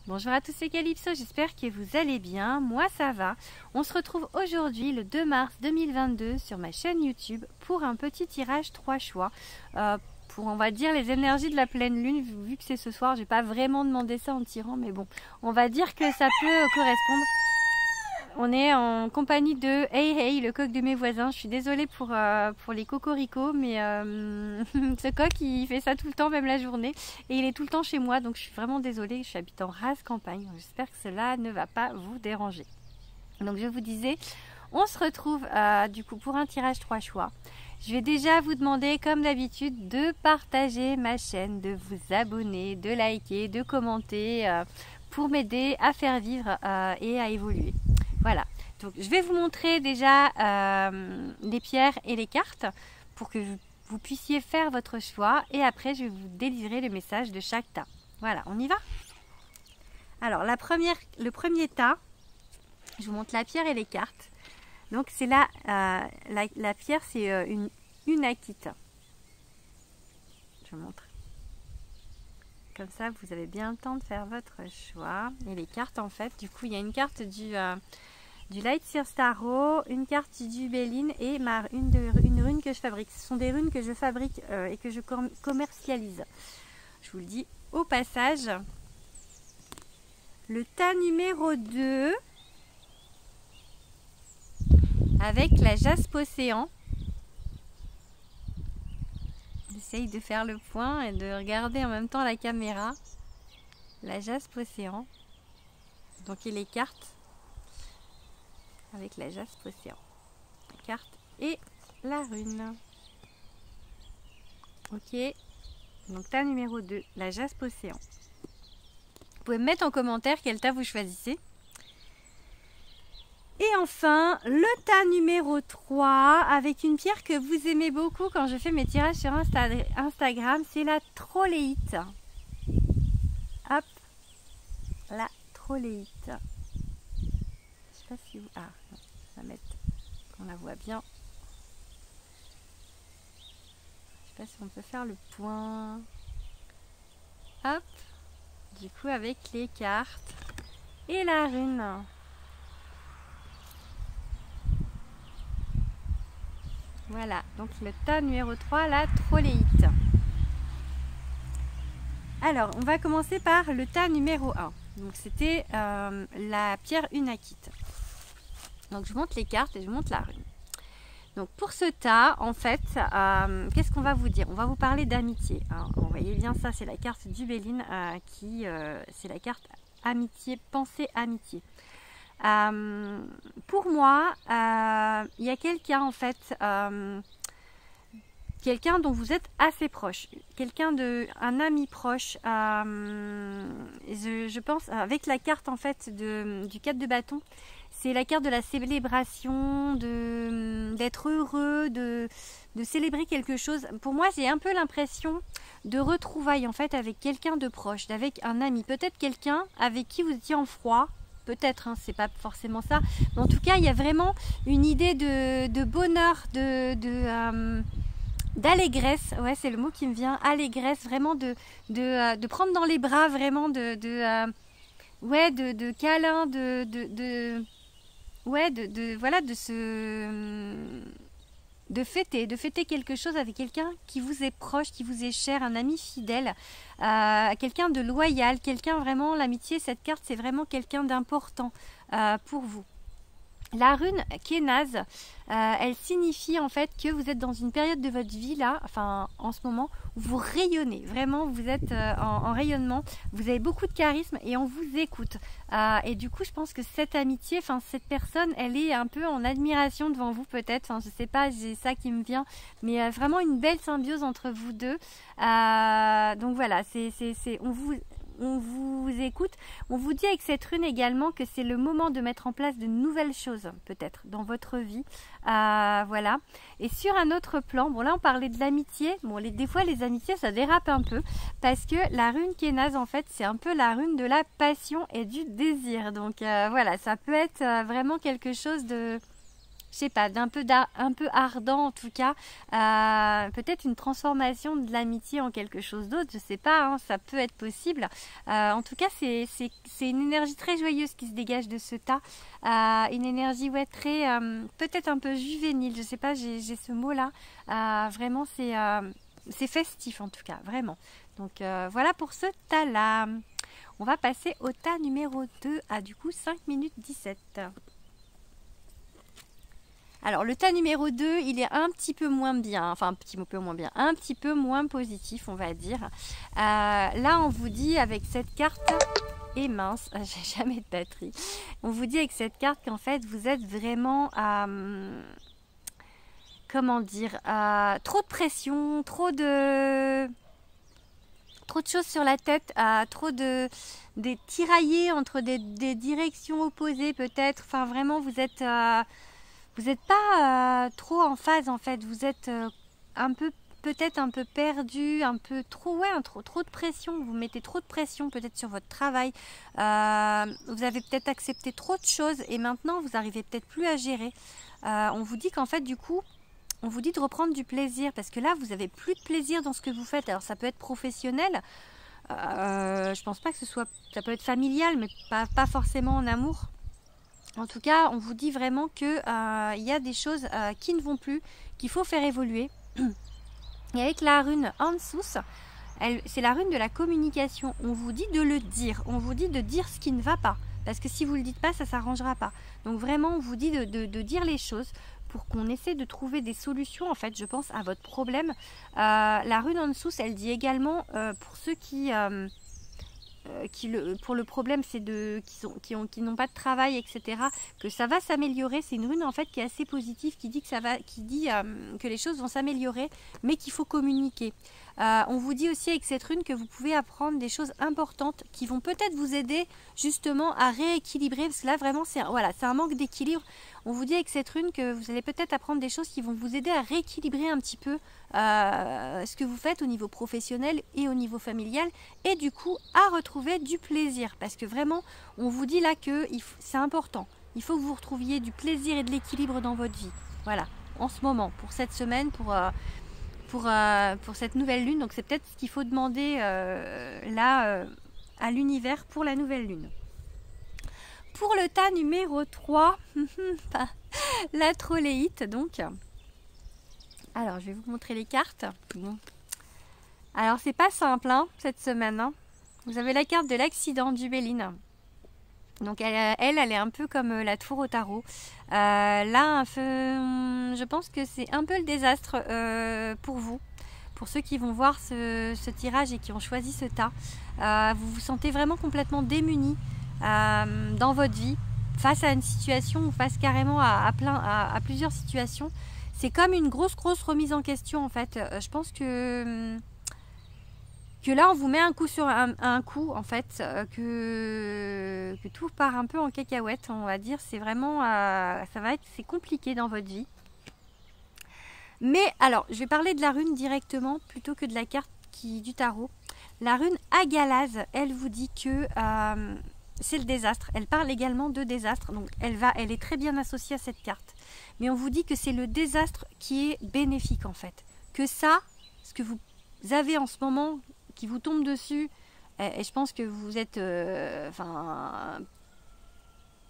Bonjour à tous, c'est Calypso, j'espère que vous allez bien, moi ça va. On se retrouve aujourd'hui le 2 mars 2022 sur ma chaîne YouTube pour un petit tirage 3 choix. Pour on va dire les énergies de la pleine lune, vu que c'est ce soir, j'ai pas vraiment demandé ça en tirant, mais bon, on va dire que ça peut correspondre. On est en compagnie de Hey Hey, le coq de mes voisins. Je suis désolée pour les cocoricots, mais ce coq il fait ça tout le temps, même la journée, et il est tout le temps chez moi, donc je suis vraiment désolée. Je habite en rase campagne, j'espère que cela ne va pas vous déranger. Donc je vous disais, on se retrouve du coup pour un tirage 3 choix. Je vais déjà vous demander, comme d'habitude, de partager ma chaîne, de vous abonner, de liker, de commenter pour m'aider à faire vivre et à évoluer. Voilà, donc je vais vous montrer déjà les pierres et les cartes pour que vous puissiez faire votre choix, et après je vais vous délivrer le message de chaque tas. Voilà, on y va? Alors le premier tas, je vous montre la pierre et les cartes. Donc c'est là, la pierre c'est une akite. Je vous montre. Comme ça vous avez bien le temps de faire votre choix. Et les cartes en fait, du coup il y a une carte du Light Sears Tarot, une carte du Béline et une rune que je fabrique. Ce sont des runes que je fabrique et que je commercialise. Je vous le dis au passage. Le tas numéro 2 avec la jaspe océan. J'essaye de faire le point et de regarder en même temps la caméra. La jaspe océan. Donc et les cartes avec la jaspe océan. La carte et la rune. Ok. Donc tas numéro 2, la jaspe océan. Vous pouvez me mettre en commentaire quel tas vous choisissez. Et enfin, le tas numéro 3 avec une pierre que vous aimez beaucoup quand je fais mes tirages sur Instagram, c'est la trolléite. Hop, la trolléite. Je sais pas si vous... Ah, on va mettre qu'on la voit bien. Je sais pas si on peut faire le point. Hop, du coup avec les cartes et la rune. Voilà, donc le tas numéro 3, la trolléite. Alors, on va commencer par le tas numéro 1. Donc, c'était la pierre unakite. Donc, je montre les cartes et je montre la rune. Donc, pour ce tas, en fait, qu'est-ce qu'on va vous dire? On va vous parler d'amitié. Vous voyez bien, ça, c'est la carte du Béline, c'est la carte amitié, pensée amitié. Pour moi, il y a quelqu'un en fait, quelqu'un dont vous êtes assez proche, un ami proche. Je pense avec la carte en fait du 4 de bâton, c'est la carte de la célébration, d'être heureux, de célébrer quelque chose. Pour moi, j'ai un peu l'impression de retrouvailles en fait avec quelqu'un de proche, avec un ami, peut-être quelqu'un avec qui vous étiez en froid. Peut-être, hein, c'est pas forcément ça. Mais en tout cas, il y a vraiment une idée de bonheur, d'allégresse. Ouais, c'est le mot qui me vient. Allégresse, vraiment de prendre dans les bras, vraiment de câlin, voilà, de fêter quelque chose avec quelqu'un qui vous est proche, qui vous est cher, un ami fidèle, quelqu'un de loyal, quelqu'un vraiment, l'amitié, cette carte, c'est vraiment quelqu'un d'important pour vous. La rune Kenaz, elle signifie en fait que vous êtes dans une période de votre vie là, enfin en ce moment, où vous rayonnez, vraiment vous êtes en rayonnement, vous avez beaucoup de charisme et on vous écoute. Et du coup je pense que cette amitié, enfin cette personne, elle est un peu en admiration devant vous peut-être, enfin je sais pas, j'ai ça qui me vient, mais vraiment une belle symbiose entre vous deux. Donc voilà, on vous écoute. On vous dit avec cette rune également que c'est le moment de mettre en place de nouvelles choses, peut-être, dans votre vie. Voilà. Et sur un autre plan, bon là on parlait de l'amitié. Bon, des fois les amitiés ça dérape un peu, parce que la rune Kenaz en fait c'est un peu la rune de la passion et du désir. Donc voilà, ça peut être vraiment quelque chose je sais pas, un peu ardent en tout cas, peut-être une transformation de l'amitié en quelque chose d'autre, je sais pas, hein, ça peut être possible. En tout cas, c'est une énergie très joyeuse qui se dégage de ce tas, une énergie ouais très, peut-être un peu juvénile, je sais pas, j'ai ce mot-là, vraiment c'est festif en tout cas, vraiment. Donc voilà pour ce tas-là. On va passer au tas numéro 2 à du coup 5 minutes 17. Alors le tas numéro 2, il est un petit peu moins bien, enfin un petit peu moins bien, un petit peu moins positif on va dire. Là on vous dit avec cette carte, et mince, j'ai jamais de batterie, on vous dit avec cette carte qu'en fait vous êtes vraiment comment dire, trop de pression, trop de choses sur la tête, des tiraillés entre des directions opposées peut-être, enfin vraiment vous êtes... vous n'êtes pas trop en phase en fait, vous êtes peut-être un peu perdu, un peu trop, ouais, trop de pression, vous mettez trop de pression peut-être sur votre travail, vous avez peut-être accepté trop de choses et maintenant vous n'arrivez peut-être plus à gérer. On vous dit qu'en fait du coup, on vous dit de reprendre du plaisir parce que là vous avez plus de plaisir dans ce que vous faites. Alors ça peut être professionnel, je pense pas que ça peut être familial mais pas forcément en amour. En tout cas, on vous dit vraiment que y a des choses qui ne vont plus, qu'il faut faire évoluer. Et avec la rune Ansous, c'est la rune de la communication. On vous dit de le dire, on vous dit de dire ce qui ne va pas. Parce que si vous ne le dites pas, ça ne s'arrangera pas. Donc vraiment, on vous dit de dire les choses pour qu'on essaie de trouver des solutions, en fait, je pense, à votre problème. La rune Ansous, elle dit également, pour ceux pour le problème c'est qui n'ont pas de travail, etc., que ça va s'améliorer. C'est une rune en fait qui est assez positive, qui dit que les choses vont s'améliorer, mais qu'il faut communiquer. On vous dit aussi avec cette rune que vous pouvez apprendre des choses importantes qui vont peut-être vous aider justement à rééquilibrer, parce que là vraiment c'est un manque d'équilibre. On vous dit avec cette rune que vous allez peut-être apprendre des choses qui vont vous aider à rééquilibrer un petit peu ce que vous faites au niveau professionnel et au niveau familial, et du coup à retrouver du plaisir, parce que vraiment on vous dit là que c'est important, il faut que vous retrouviez du plaisir et de l'équilibre dans votre vie, voilà, en ce moment, pour cette semaine, pour cette nouvelle lune. Donc c'est peut-être ce qu'il faut demander à l'univers pour la nouvelle lune. Pour le tas numéro 3, la troléite donc. Alors je vais vous montrer les cartes. Bon. Alors c'est pas simple hein, cette semaine. Hein. Vous avez la carte de l'accident du Béline. Donc elle est un peu comme la tour au tarot. Là, je pense que c'est un peu le désastre pour vous. Pour ceux qui vont voir ce tirage et qui ont choisi ce tas. Vous vous sentez vraiment complètement démunis dans votre vie, face à une situation ou face carrément à plusieurs situations. C'est comme une grosse remise en question en fait. Je pense que là on vous met un coup sur un coup en fait, que tout part un peu en cacahuète, on va dire. C'est vraiment c'est compliqué dans votre vie. Mais alors je vais parler de la rune directement plutôt que de la carte du tarot. La rune Agalaz, elle vous dit que c'est le désastre. Elle parle également de désastre, donc elle est très bien associée à cette carte. Mais on vous dit que c'est le désastre qui est bénéfique en fait. Que ça, ce que vous avez en ce moment, qui vous tombe dessus, et je pense que vous êtes,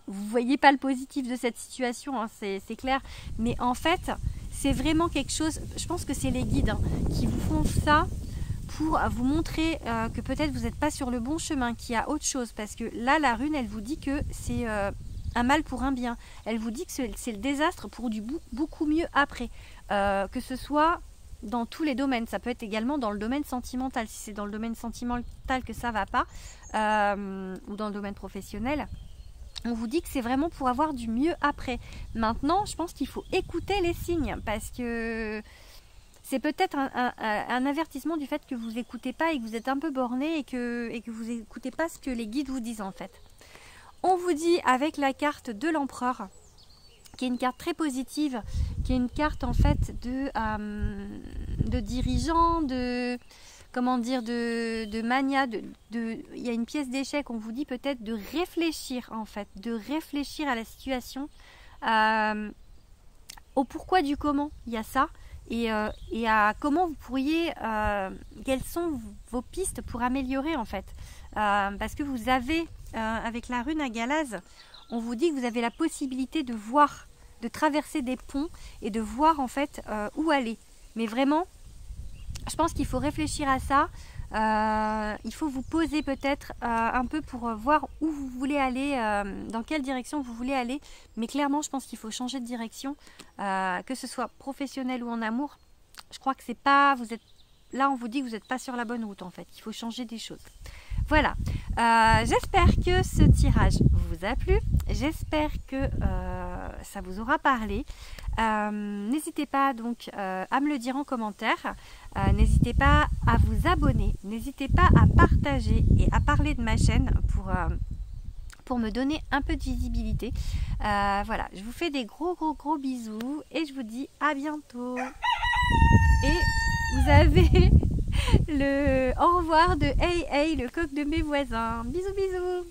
vous voyez pas le positif de cette situation, hein, c'est clair. Mais en fait, c'est vraiment quelque chose. Je pense que c'est les guides qui vous font ça pour vous montrer que peut-être vous n'êtes pas sur le bon chemin, qu'il y a autre chose. Parce que là, la rune, elle vous dit que c'est un mal pour un bien. Elle vous dit que c'est le désastre pour du beaucoup mieux après. Que ce soit dans tous les domaines. Ça peut être également dans le domaine sentimental. Si c'est dans le domaine sentimental que ça ne va pas, ou dans le domaine professionnel, on vous dit que c'est vraiment pour avoir du mieux après. Maintenant, je pense qu'il faut écouter les signes, parce que c'est peut-être un avertissement du fait que vous n'écoutez pas et que vous êtes un peu borné et que vous n'écoutez pas ce que les guides vous disent en fait. On vous dit avec la carte de l'empereur, qui est une carte très positive, qui est une carte en fait de dirigeant, de mania, il y a une pièce d'échec. On vous dit peut-être de réfléchir en fait, de réfléchir à la situation. au pourquoi du comment il y a ça et à comment vous pourriez, quelles sont vos pistes pour améliorer en fait. Parce que vous avez, avec la rune à Galaz, on vous dit que vous avez la possibilité de voir, de traverser des ponts et de voir en fait où aller. Mais vraiment, je pense qu'il faut réfléchir à ça. Il faut vous poser peut-être un peu pour voir où vous voulez aller, dans quelle direction vous voulez aller. Mais clairement, je pense qu'il faut changer de direction, que ce soit professionnel ou en amour. Je crois que c'est pas, vous êtes là, on vous dit que vous n'êtes pas sur la bonne route en fait. Il faut changer des choses. Voilà, j'espère que ce tirage vous a plu, j'espère que ça vous aura parlé. N'hésitez pas donc à me le dire en commentaire, n'hésitez pas à vous abonner, n'hésitez pas à partager et à parler de ma chaîne pour me donner un peu de visibilité. Voilà, je vous fais des gros bisous et je vous dis à bientôt. Et vous avez le au revoir de Hey Hey, le coq de mes voisins. Bisous bisous.